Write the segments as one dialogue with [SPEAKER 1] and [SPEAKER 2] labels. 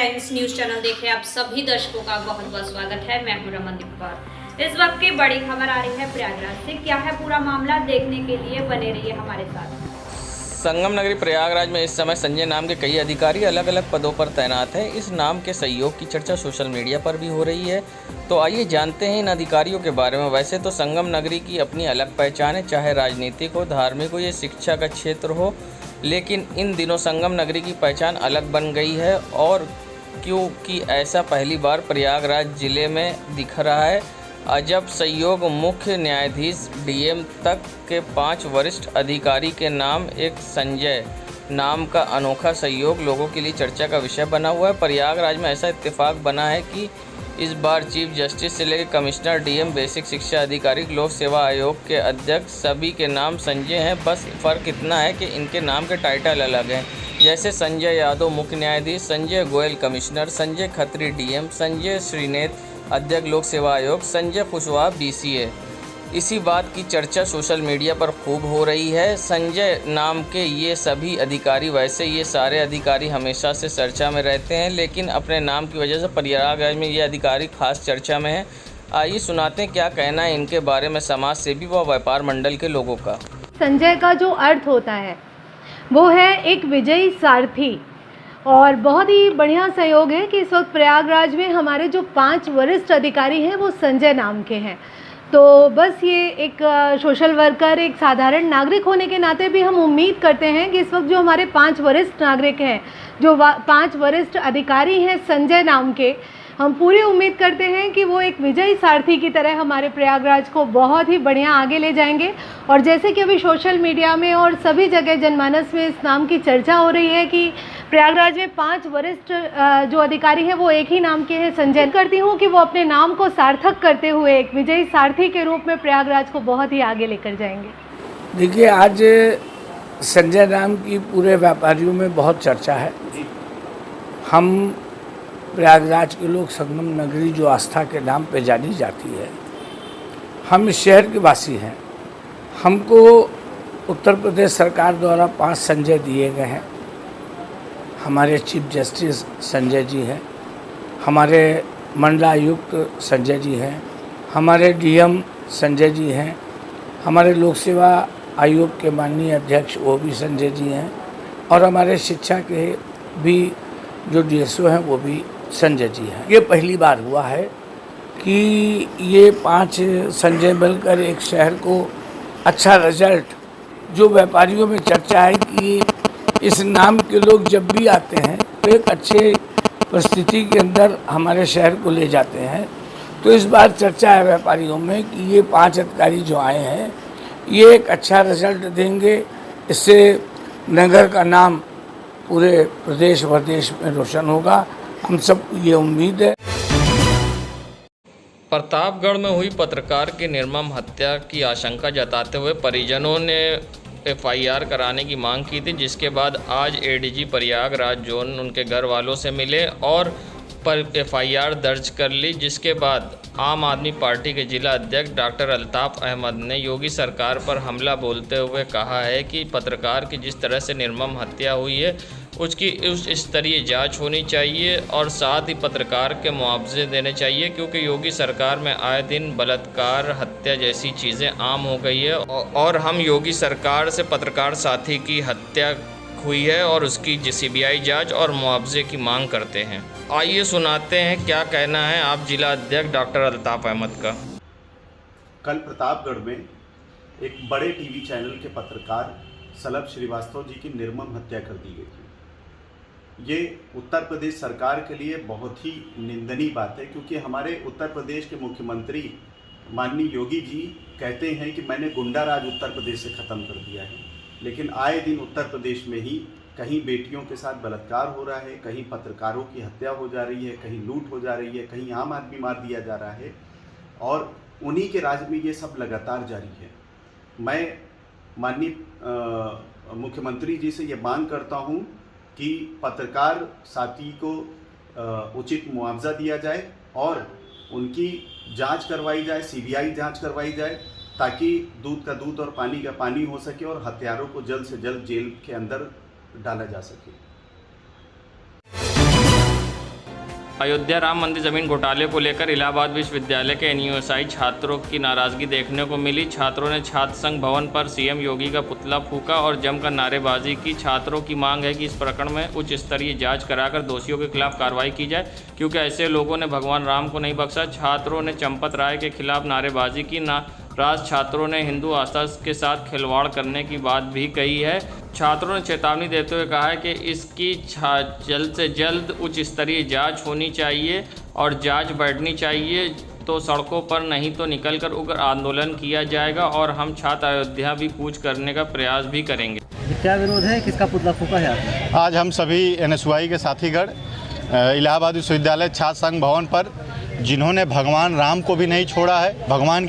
[SPEAKER 1] Times news channel देख रहे आप सभी दर्शकों का बहुत बहुत स्वागत है। मैं हूं रमनदीप कौर। इस वक्त की बड़ी खबर आ रही है प्रयागराज से। क्या है पूरा मामला, देखने के लिए बने रहिए हमारे साथ।
[SPEAKER 2] संगम नगरी प्रयागराज में इस समय संजय नाम के कई अधिकारी अलग अलग पदों पर तैनात हैं। इस नाम के सहयोग की चर्चा सोशल मीडिया पर भी हो रही है। तो आइए जानते हैं इन अधिकारियों के बारे में। वैसे तो संगम नगरी की अपनी अलग पहचान है, चाहे राजनीतिक हो, धार्मिक हो या शिक्षा का क्षेत्र हो, लेकिन इन दिनों संगम नगरी की पहचान अलग बन गई है। और क्योंकि ऐसा पहली बार प्रयागराज जिले में दिख रहा है। अजब संयोग, मुख्य न्यायाधीश डीएम तक के 5 वरिष्ठ अधिकारी के नाम एक संजय नाम का अनोखा संयोग लोगों के लिए चर्चा का विषय बना हुआ है। प्रयागराज में ऐसा इत्तेफाक बना है कि इस बार चीफ जस्टिस से लेकर कमिश्नर, डीएम, बेसिक शिक्षा अधिकारी, लोक सेवा आयोग के अध्यक्ष सभी के नाम संजय हैं। बस फ़र्क इतना है कि इनके नाम के टाइटल अलग हैं। जैसे संजय यादव मुख्य न्यायाधीश, संजय गोयल कमिश्नर, संजय खत्री डीएम, संजय श्रीनेत अध्यक्ष लोक सेवा आयोग, संजय कुशवाहा बीसीए। इसी बात की चर्चा सोशल मीडिया पर खूब हो रही है। संजय नाम के ये सभी अधिकारी, वैसे ये सारे अधिकारी हमेशा से चर्चा में रहते हैं, लेकिन अपने नाम की वजह से प्रयागराज में ये अधिकारी खास चर्चा में है। आइए सुनाते हैं क्या कहना है इनके बारे में समाज सेवी व व्यापार मंडल के लोगों का।
[SPEAKER 3] संजय का जो अर्थ होता है वो है एक विजयी सारथी, और बहुत ही बढ़िया सहयोग है कि इस वक्त प्रयागराज में हमारे जो 5 वरिष्ठ अधिकारी हैं वो संजय नाम के हैं। तो बस ये एक सोशल वर्कर, एक साधारण नागरिक होने के नाते भी हम उम्मीद करते हैं कि इस वक्त जो हमारे 5 वरिष्ठ नागरिक हैं, जो 5 वरिष्ठ अधिकारी हैं संजय नाम के, हम पूरी उम्मीद करते हैं कि वो एक विजयी सारथी की तरह हमारे प्रयागराज को बहुत ही बढ़िया आगे ले जाएंगे। और जैसे कि अभी सोशल मीडिया में और सभी जगह जनमानस में इस नाम की चर्चा हो रही है कि प्रयागराज में 5 वरिष्ठ जो अधिकारी हैं वो एक ही नाम के हैं, संजय। करती हूँ कि वो अपने नाम को सार्थक करते हुए एक विजयी सारथी के रूप में प्रयागराज को बहुत ही आगे लेकर जाएंगे।
[SPEAKER 4] देखिए, आज संजय नाम की पूरे व्यापारियों में बहुत चर्चा है। हम प्रयागराज के लोग संगम नगरी जो आस्था के नाम पे जानी जाती है, हम इस शहर के वासी हैं। हमको उत्तर प्रदेश सरकार द्वारा 5 संजय दिए गए हैं। हमारे चीफ जस्टिस संजय जी हैं, हमारे मंडलायुक्त संजय जी हैं, हमारे डीएम संजय जी हैं, हमारे लोक सेवा आयोग के माननीय अध्यक्ष वो भी संजय जी हैं, और हमारे शिक्षा के भी जो डीएसओ हैं वो भी संजय जी हैं। ये पहली बार हुआ है कि ये 5 संजय मिलकर एक शहर को अच्छा रिजल्ट, जो व्यापारियों में चर्चा है कि इस नाम के लोग जब भी आते हैं तो एक अच्छे परिस्थिति के अंदर हमारे शहर को ले जाते हैं। तो इस बार चर्चा है व्यापारियों में कि ये 5 अधिकारी जो आए हैं ये एक अच्छा रिजल्ट देंगे। इससे नगर का नाम पूरे प्रदेश प्रदेश में रोशन होगा, हम सबको ये उम्मीद है।
[SPEAKER 2] प्रतापगढ़ में हुई पत्रकार की निर्मम हत्या की आशंका जताते हुए परिजनों ने एफआईआर कराने की मांग की थी, जिसके बाद आज एडीजी प्रयागराज जोन उनके घर वालों से मिले और एफआईआर दर्ज कर ली। जिसके बाद आम आदमी पार्टी के जिला अध्यक्ष डॉक्टर अल्ताफ़ अहमद ने योगी सरकार पर हमला बोलते हुए कहा है कि पत्रकार की जिस तरह से निर्मम हत्या हुई है उसकी उस स्तरीय जांच होनी चाहिए, और साथ ही पत्रकार के मुआवजे देने चाहिए, क्योंकि योगी सरकार में आए दिन बलात्कार, हत्या जैसी चीज़ें आम हो गई है। और हम योगी सरकार से पत्रकार साथी की हत्या हुई है और उसकी सीबीआई जांच और मुआवजे की मांग करते हैं। आइए सुनाते हैं क्या कहना है आप जिला अध्यक्ष डॉक्टर अल्ताफ़ अहमद का।
[SPEAKER 5] कल प्रतापगढ़ में एक बड़े टीवी चैनल के पत्रकार सलभ श्रीवास्तव जी की निर्मम हत्या कर दी गई थी। ये उत्तर प्रदेश सरकार के लिए बहुत ही निंदनीय बात है, क्योंकि हमारे उत्तर प्रदेश के मुख्यमंत्री माननीय योगी जी कहते हैं कि मैंने गुंडा राज उत्तर प्रदेश से ख़त्म कर दिया है, लेकिन आए दिन उत्तर प्रदेश में ही कहीं बेटियों के साथ बलात्कार हो रहा है, कहीं पत्रकारों की हत्या हो जा रही है, कहीं लूट हो जा रही है, कहीं आम आदमी मार दिया जा रहा है, और उन्हीं के राज में ये सब लगातार जारी है। मैं माननीय मुख्यमंत्री जी से ये मांग करता हूँ कि पत्रकार साथी को उचित मुआवजा दिया जाए और उनकी जांच करवाई जाए, सीबीआई जांच करवाई जाए, ताकि दूध का दूध और पानी का पानी हो सके और हत्यारों को जल्द से जल्द जेल के अंदर डाला जा सके।
[SPEAKER 2] अयोध्या राम मंदिर जमीन घोटाले को लेकर इलाहाबाद विश्वविद्यालय के एनयूएसआई छात्रों की नाराजगी देखने को मिली। छात्रों ने छात्र संघ भवन पर सीएम योगी का पुतला फूंका और जमकर नारेबाजी की। छात्रों की मांग है कि इस प्रकरण में उच्च स्तरीय जांच कराकर दोषियों के खिलाफ कार्रवाई की जाए, क्योंकि ऐसे लोगों ने भगवान राम को नहीं बख्शा। छात्रों ने चंपत राय के खिलाफ नारेबाजी की। नाराज छात्रों ने हिंदू आस्था के साथ खिलवाड़ करने की बात भी कही है। छात्रों ने चेतावनी देते हुए कहा है कि इसकी जल्द से जल्द उच्च स्तरीय जांच होनी चाहिए और जांच बैठनी चाहिए, तो सड़कों पर नहीं तो निकलकर उग्र आंदोलन किया जाएगा और हम छात्र अयोध्या भी कूच करने का प्रयास भी करेंगे।
[SPEAKER 6] क्या विरोध है, किसका पुतला फूंका है आपने?
[SPEAKER 7] आज हम सभी एनएसयूआई के साथीगण इलाहाबाद विश्वविद्यालय छात्र संघ भवन पर, जिन्होंने भगवान राम को भी नहीं छोड़ा है, भगवान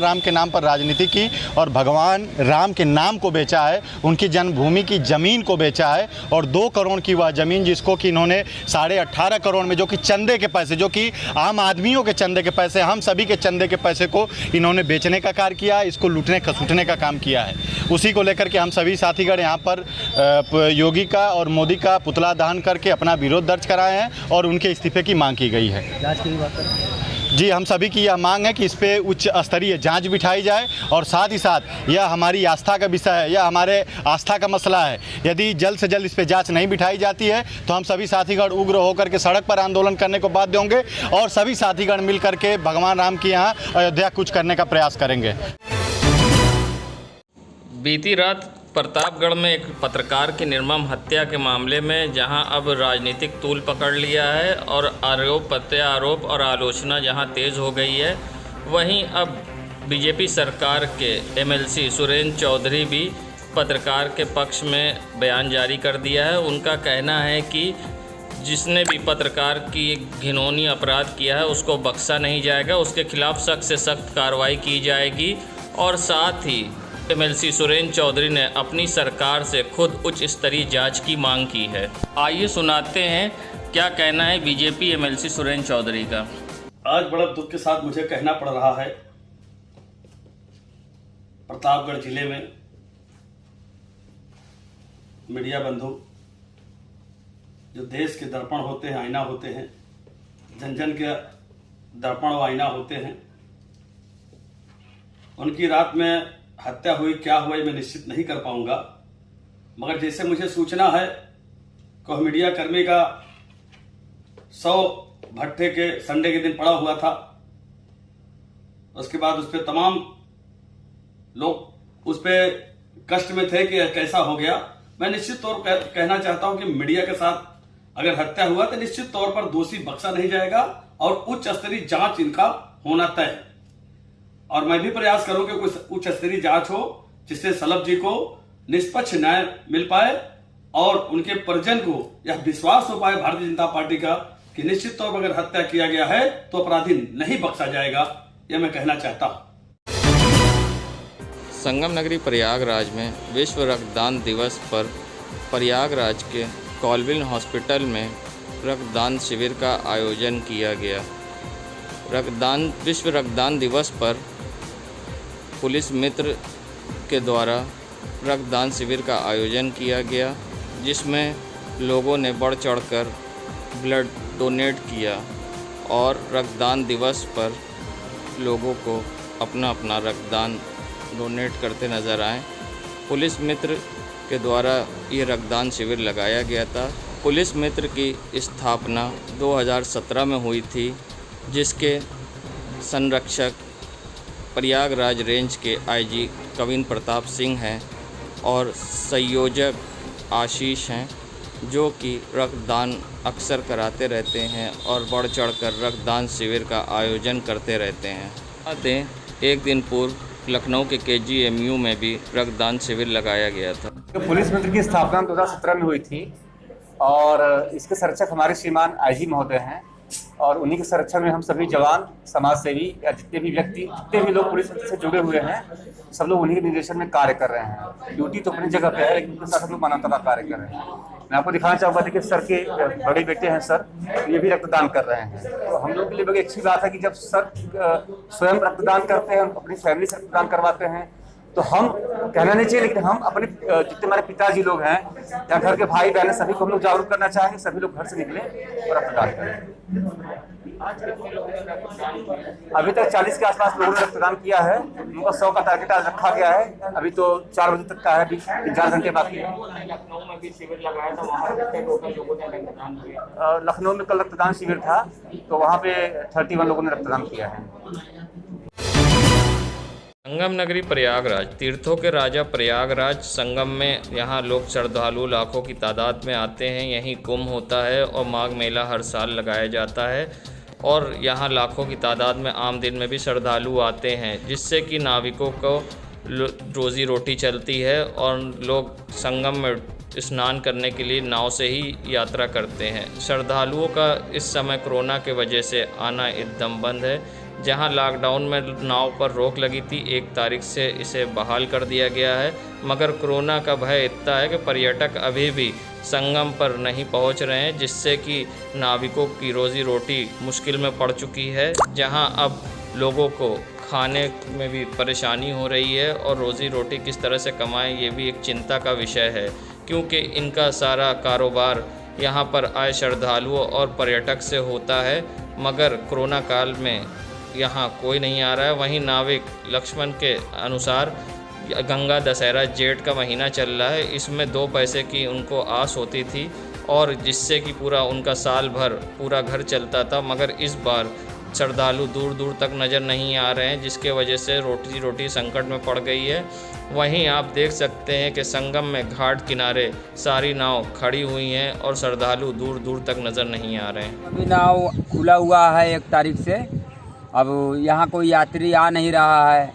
[SPEAKER 7] राम के नाम पर राजनीति की और भगवान राम के नाम को बेचा है, उनकी जन्मभूमि की ज़मीन को बेचा है और 2 करोड़ की वह ज़मीन जिसको कि इन्होंने 18.5 करोड़ में, जो कि चंदे के पैसे, जो कि आम आदमियों के चंदे के पैसे, हम सभी के चंदे के पैसे को इन्होंने बेचने का कार्य किया है, इसको लूटने खसूटने का काम किया है। उसी को लेकर के हम सभी साथीगण यहाँ पर योगी का और मोदी का पुतला दहन करके अपना विरोध दर्ज कराए हैं और उनके इस्तीफे की मांग की गई है।
[SPEAKER 6] जांच की बात करें?
[SPEAKER 7] जी, हम सभी की यह मांग है कि इस पे उच्च स्तरीय जांच बिठाई जाए और साथ ही साथ यह हमारी आस्था का विषय है, यह हमारे आस्था का मसला है। यदि जल्द से जल्द इस पे जांच नहीं बिठाई जाती है तो हम सभी साथीगण उग्र होकर के सड़क पर आंदोलन करने को बाध्य होंगे और सभी साथीगण मिल करके भगवान राम की यहाँ अयोध्या कूच करने का प्रयास करेंगे।
[SPEAKER 2] बीती रात प्रतापगढ़ में एक पत्रकार की निर्मम हत्या के मामले में जहां अब राजनीतिक तूल पकड़ लिया है और आरोप प्रत्यारोप और आलोचना जहां तेज़ हो गई है, वहीं अब बीजेपी सरकार के एमएलसी सुरेंद्र चौधरी भी पत्रकार के पक्ष में बयान जारी कर दिया है। उनका कहना है कि जिसने भी पत्रकार की घिनौनी अपराध किया है उसको बख्शा नहीं जाएगा, उसके खिलाफ सख्त से सख्त कार्रवाई की जाएगी और साथ ही एमएलसी सुरेंद्र चौधरी ने अपनी सरकार से खुद उच्च स्तरीय जांच की मांग की है। आइए सुनाते हैं क्या कहना है बीजेपी एमएलसी सुरेंद्र चौधरी का।
[SPEAKER 8] आज बड़ा दुख के साथ मुझे कहना पड़ रहा है, प्रतापगढ़ जिले में मीडिया बंधु जो देश के दर्पण होते हैं, आईना होते हैं, जन जन के दर्पण व आईना होते हैं, उनकी रात में हत्या हुई, क्या हुआ मैं निश्चित नहीं कर पाऊंगा, मगर जैसे मुझे सूचना है कि मीडिया कर्मी का 100 भट्टे के संडे के दिन पड़ा हुआ था, उसके बाद उस पर तमाम लोग उस पर कष्ट में थे कि कैसा हो गया। मैं निश्चित तौर पर कहना चाहता हूं कि मीडिया के साथ अगर हत्या हुआ तो निश्चित तौर पर दोषी बख्शा नहीं जाएगा और उच्च स्तरीय जांच इनका होना तय है। और मैं भी प्रयास करूं कि कोई उच्च स्तरीय जांच हो जिससे सलभ जी को निष्पक्ष न्याय मिल पाए और उनके परिजन को यह विश्वास हो पाए भारतीय जनता पार्टी का कि निश्चित तौर पर अगर हत्या किया गया है तो अपराधी नहीं बख्शा जाएगा, यह मैं कहना चाहता हूं।
[SPEAKER 2] संगम नगरी प्रयागराज में विश्व रक्तदान दिवस पर प्रयागराज के कॉलविल हॉस्पिटल में रक्तदान शिविर का आयोजन किया गया। विश्व रक्तदान दिवस पर पुलिस मित्र के द्वारा रक्तदान शिविर का आयोजन किया गया, जिसमें लोगों ने बढ़ चढ़कर ब्लड डोनेट किया और रक्तदान दिवस पर लोगों को अपना अपना रक्तदान डोनेट करते नज़र आए। पुलिस मित्र के द्वारा ये रक्तदान शिविर लगाया गया था। पुलिस मित्र की स्थापना 2017 में हुई थी, जिसके संरक्षक प्रयागराज रेंज के आईजी कविंद्र प्रताप सिंह हैं और संयोजक आशीष हैं, जो कि रक्तदान अक्सर कराते रहते हैं और बढ़ चढ़कर रक्तदान शिविर का आयोजन करते रहते हैं। एक दिन पूर्व लखनऊ के KGMU में भी रक्तदान शिविर लगाया गया था।
[SPEAKER 6] पुलिस मित्र की स्थापना 2017 में हुई थी और इसके संरक्षक हमारे श्रीमान आईजी महोदय हैं और उन्हीं के संरक्षण में हम सभी जवान, समाज सेवी या जितने भी व्यक्ति, जितने भी लोग पुलिस मित्र से जुड़े हुए हैं, सब लोग उन्हीं के निर्देशन में कार्य कर रहे हैं। ड्यूटी तो अपनी जगह पे है, लेकिन उनके साथ हम लोग मानवता का कार्य कर रहे हैं। मैं आपको दिखाना चाहूँगा, देखिए सर के बड़े बेटे हैं सर, ये भी रक्तदान कर रहे हैं। तो हम लोग के लिए बड़ी अच्छी बात है कि जब सर स्वयं रक्तदान करते हैं, अपनी फैमिली से रक्तदान करवाते हैं, तो हम कहना नहीं चाहिए, लेकिन हम अपने जितने हमारे पिताजी लोग हैं या घर के भाई बहन सभी को हम लोग जागरूक करना चाहेंगे, सभी लोग घर से निकले और रक्तदान करें। अभी तक 40 के आसपास लोगों ने रक्तदान किया है, उनका 100 का टारगेट आज रखा गया है। अभी तो 4 बजे तक का है, अभी 4 घंटे बाकी है।
[SPEAKER 9] लखनऊ में भी शिविर लगाया था, वहाँ कितने टोटल लोगों ने रक्तदान किया?
[SPEAKER 6] लखनऊ में कल रक्तदान शिविर था, तो वहाँ पे 31 लोगों ने रक्तदान किया है।
[SPEAKER 2] संगम नगरी प्रयागराज, तीर्थों के राजा प्रयागराज संगम में यहाँ लोग श्रद्धालु लाखों की तादाद में आते हैं। यहीं कुंभ होता है और माघ मेला हर साल लगाया जाता है और यहाँ लाखों की तादाद में आम दिन में भी श्रद्धालु आते हैं, जिससे कि नाविकों को रोज़ी रोटी चलती है और लोग संगम में स्नान करने के लिए नाव से ही यात्रा करते हैं। श्रद्धालुओं का इस समय कोरोना के वजह से आना एकदम बंद है। जहां लॉकडाउन में नाव पर रोक लगी थी, 1 तारीख से इसे बहाल कर दिया गया है, मगर कोरोना का भय इतना है कि पर्यटक अभी भी संगम पर नहीं पहुंच रहे हैं, जिससे कि नाविकों की रोज़ी रोटी मुश्किल में पड़ चुकी है। जहां अब लोगों को खाने में भी परेशानी हो रही है और रोज़ी रोटी किस तरह से कमाएं, ये भी एक चिंता का विषय है, क्योंकि इनका सारा कारोबार यहाँ पर आए श्रद्धालुओं और पर्यटक से होता है, मगर कोरोना काल में यहाँ कोई नहीं आ रहा है। वहीं नाविक लक्ष्मण के अनुसार गंगा दशहरा जेठ का महीना चल रहा है, इसमें 2 पैसे की उनको आस होती थी और जिससे कि पूरा उनका साल भर पूरा घर चलता था, मगर इस बार श्रद्धालु दूर दूर तक नज़र नहीं आ रहे हैं, जिसके वजह से रोटी संकट में पड़ गई है। वहीं आप देख सकते हैं कि संगम में घाट किनारे सारी नाव खड़ी हुई हैं और श्रद्धालु दूर दूर तक नज़र नहीं आ रहे हैं।
[SPEAKER 10] अभी नाव खुला हुआ है 1 तारीख से, अब यहाँ कोई यात्री आ नहीं रहा है।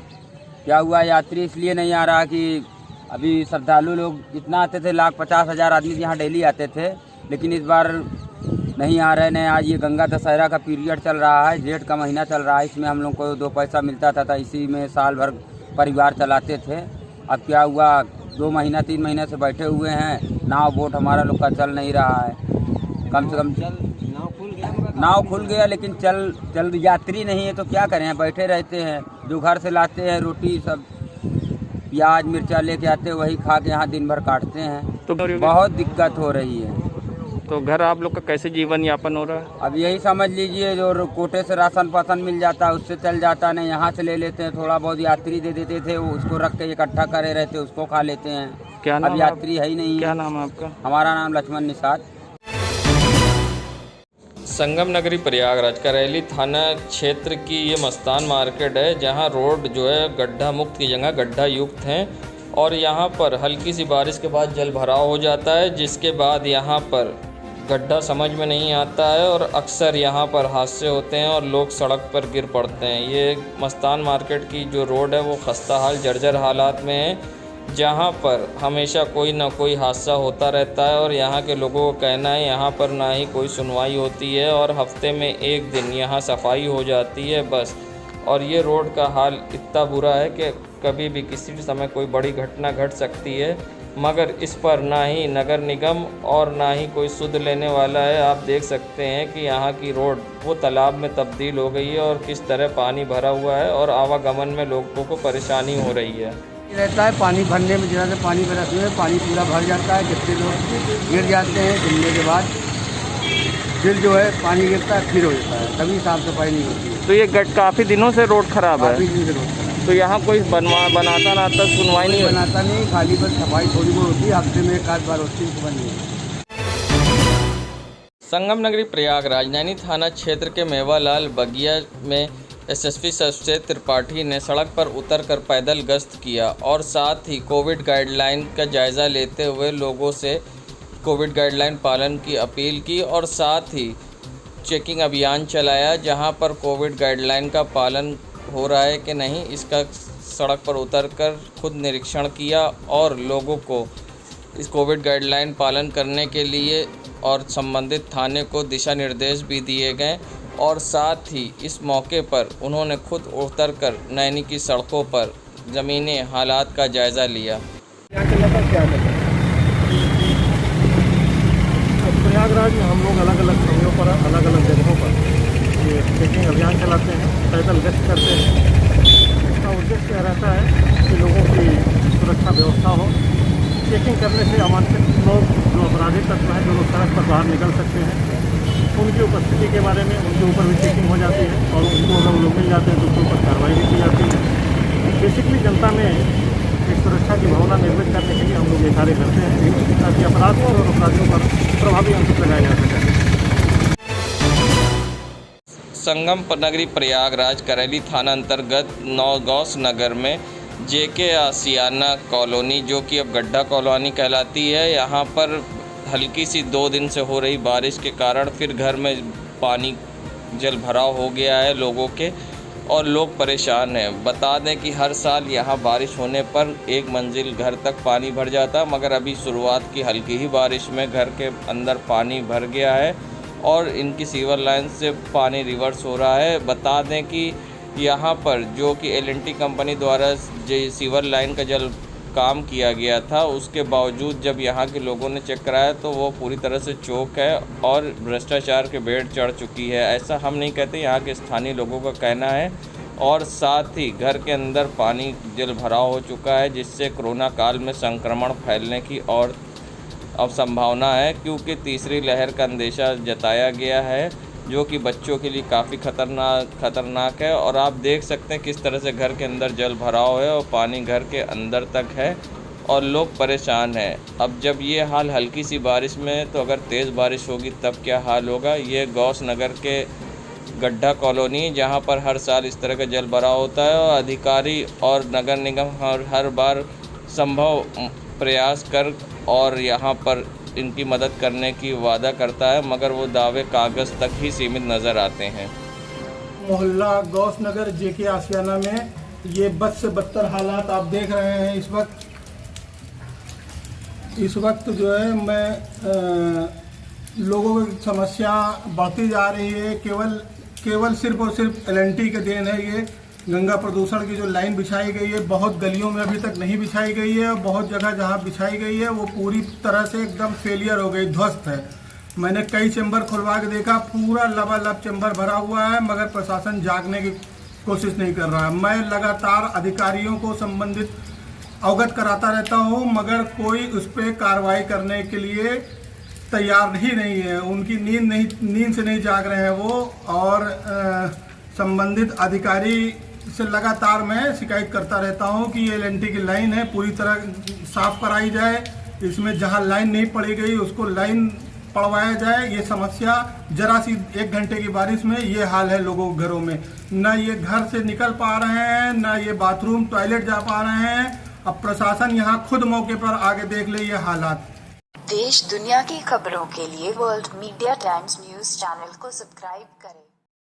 [SPEAKER 10] क्या हुआ, यात्री इसलिए नहीं आ रहा कि अभी श्रद्धालु लोग जितना आते थे 1,50,000 आदमी यहाँ डेली आते थे, लेकिन इस बार नहीं आ रहे हैं। आज ये गंगा दशहरा का पीरियड चल रहा है, जेठ का महीना चल रहा है, इसमें हम लोग को 2 पैसा मिलता था, इसी में साल भर परिवार चलाते थे। अब क्या हुआ, 2 महीना 3 महीने से बैठे हुए हैं, नाव बोट हमारा लोग का चल नहीं रहा है। कम से कम नाव खुल गया लेकिन चल यात्री नहीं है, तो क्या करें, बैठे रहते हैं। जो घर से लाते हैं रोटी सब प्याज मिर्चा लेके आते हैं, वही खा के यहाँ दिन भर काटते हैं।
[SPEAKER 2] तो
[SPEAKER 10] बहुत दिक्कत हो रही है।
[SPEAKER 2] तो घर आप लोग का कैसे जीवन यापन हो रहा है?
[SPEAKER 10] अब यही समझ लीजिए, जो कोटे से राशन पासन मिल जाता है उससे चल जाता, नहीं यहाँ से ले लेते हैं। थोड़ा बहुत यात्री दे देते थे, उसको रख के इकट्ठा करे रहते, उसको खा लेते हैं।
[SPEAKER 2] क्या नाम?
[SPEAKER 10] अब यात्री है ही नहीं।
[SPEAKER 2] क्या नाम है आपका?
[SPEAKER 10] हमारा नाम लक्ष्मण निषाद।
[SPEAKER 2] संगम नगरी प्रयागराज करैली थाना क्षेत्र की ये मस्तान मार्केट है, जहाँ रोड जो है गड्ढा मुक्त की जगह गड्ढा युक्त हैं और यहाँ पर हल्की सी बारिश के बाद जल भराव हो जाता है, जिसके बाद यहाँ पर गड्ढा समझ में नहीं आता है और अक्सर यहाँ पर हादसे होते हैं और लोग सड़क पर गिर पड़ते हैं। ये मस्तान मार्केट की जो रोड है वो खस्ता हाल जर्जर हालात में है, जहाँ पर हमेशा कोई ना कोई हादसा होता रहता है और यहाँ के लोगों का कहना है यहाँ पर ना ही कोई सुनवाई होती है और हफ्ते में 1 दिन यहाँ सफाई हो जाती है बस। और ये रोड का हाल इतना बुरा है कि कभी भी किसी भी समय कोई बड़ी घटना घट सकती है, मगर इस पर ना ही नगर निगम और ना ही कोई सुध लेने वाला है। आप देख सकते हैं कि यहाँ की रोड वो तालाब में तब्दील हो गई है और किस तरह पानी भरा हुआ है और आवागमन में लोगों को परेशानी हो रही है।
[SPEAKER 11] रहता है पानी भरने में, जहाँ से पानी बरसने में पानी पूरा भर जाता है, कितने लोग गिर जाते हैं, गिरने के बाद फिर जो है पानी गिरता है फिर हो जाता है, कभी साफ सफाई नहीं होती है।
[SPEAKER 2] तो ये काफ़ी दिनों से रोड खराब है?
[SPEAKER 11] काफ़ी दिन से रोड खराब।
[SPEAKER 2] तो यहाँ कोई बनाता ना आता, सुनवाई नहीं
[SPEAKER 11] बनाता नहीं, खाली बस सफाई थोड़ी बहुत होती है, हफ्ते में 1 बार होती है, बंद नहीं।
[SPEAKER 2] संगम नगरी प्रयागराज नैनी थाना क्षेत्र के मेवालाल बगिया में एसएसपी सचदेव त्रिपाठी ने सड़क पर उतरकर पैदल गश्त किया और साथ ही कोविड गाइडलाइन का जायज़ा लेते हुए लोगों से कोविड गाइडलाइन पालन की अपील की और साथ ही चेकिंग अभियान चलाया, जहां पर कोविड गाइडलाइन का पालन हो रहा है कि नहीं इसका सड़क पर उतरकर खुद निरीक्षण किया और लोगों को इस कोविड गाइडलाइन पालन करने के लिए और संबंधित थाने को दिशा निर्देश भी दिए गए और साथ ही इस मौके पर उन्होंने खुद उतरकर नैनी की सड़कों पर ज़मीनी हालात का जायज़ा लिया।
[SPEAKER 12] प्रयागराज में हम लोग अलग अलग समयों पर अलग अलग जगहों पर ये चेकिंग अभियान चलाते हैं, पैदल गश्त करते हैं। इसका उद्देश्य यह रहता है कि लोगों की निकल सकते हैं। उनकी उपस्थिति के बारे में उनके ऊपर भी चेकिंग हो जाती है और उनको अगर लोग मिल जाते हैं तो उनके ऊपर कार्रवाई भी की जाती है। बेसिकली जनता में एक सुरक्षा की भावना निर्मित करने के लिए हम लोग ये कार्य करते हैं ताकि अपराधियों और अपराधियों पर प्रभावी अंकुश लगाया जा सके।
[SPEAKER 2] संगम नगरी प्रयागराज करेली थाना अंतर्गत गौस नगर में जेके आसियाना कॉलोनी, जो कि अब गड्ढा कॉलोनी कहलाती है, यहाँ पर हल्की सी 2 दिन से हो रही बारिश के कारण फिर घर में पानी जल भराव हो गया है लोगों के, और लोग परेशान हैं। बता दें कि हर साल यहाँ बारिश होने पर 1 मंजिल घर तक पानी भर जाता, मगर अभी शुरुआत की हल्की ही बारिश में घर के अंदर पानी भर गया है और इनकी सीवर लाइन से पानी रिवर्स हो रहा है। बता दें कि यहाँ पर जो कि L&T कंपनी द्वारा सीवर लाइन का जल काम किया गया था, उसके बावजूद जब यहाँ के लोगों ने चेक कराया तो वो पूरी तरह से चौक है और भ्रष्टाचार के बेड़ चढ़ चुकी है। ऐसा हम नहीं कहते, यहाँ के स्थानीय लोगों का कहना है। और साथ ही घर के अंदर पानी जल भराव हो चुका है, जिससे कोरोना काल में संक्रमण फैलने की और अब संभावना है, क्योंकि तीसरी लहर का अंदेशा जताया गया है, जो कि बच्चों के लिए काफ़ी खतरनाक है। और आप देख सकते हैं किस तरह से घर के अंदर जल भराव है और पानी घर के अंदर तक है और लोग परेशान हैं। अब जब ये हाल हल्की सी बारिश में, तो अगर तेज़ बारिश होगी तब क्या हाल होगा। ये गौस नगर के गड्ढा कॉलोनी, जहाँ पर हर साल इस तरह का जल भराव होता है और अधिकारी और नगर निगम हर बार संभव प्रयास कर और यहाँ पर इनकी मदद करने की वादा करता है, मगर वो दावे कागज़ तक ही सीमित नज़र आते हैं।
[SPEAKER 13] मोहल्ला गौस नगर जेके आसियाना में ये बद से बदतर हालात आप देख रहे हैं। इस वक्त जो है मैं लोगों की समस्या बढ़ती जा रही है। केवल सिर्फ और सिर्फ L&T के देन है। ये गंगा प्रदूषण की जो लाइन बिछाई गई है, बहुत गलियों में अभी तक नहीं बिछाई गई है और बहुत जगह जहाँ बिछाई गई है वो पूरी तरह से एकदम फेलियर हो गई, ध्वस्त है। मैंने कई चैम्बर खुलवा के देखा, पूरा लबालब चैम्बर भरा हुआ है, मगर प्रशासन जागने की कोशिश नहीं कर रहा है। मैं लगातार अधिकारियों को संबंधित अवगत कराता रहता हूँ, मगर कोई उस पर कार्रवाई करने के लिए तैयार ही नहीं है। उनकी नींद से नहीं जाग रहे हैं वो। और संबंधित अधिकारी से लगातार मैं शिकायत करता रहता हूं कि ये L&T की लाइन है, पूरी तरह साफ कराई जाए। इसमें जहां लाइन नहीं पड़ी गई उसको लाइन पड़वाया जाए। ये समस्या जरा सी 1 घंटे की बारिश में ये हाल है लोगों के घरों में। न ये घर से निकल पा रहे हैं, न ये बाथरूम टॉयलेट जा पा रहे हैं। अब प्रशासन यहाँ खुद मौके पर आके देख ले ये हालात।
[SPEAKER 14] देश दुनिया की खबरों के लिए world media times news channel को सब्सक्राइब करें।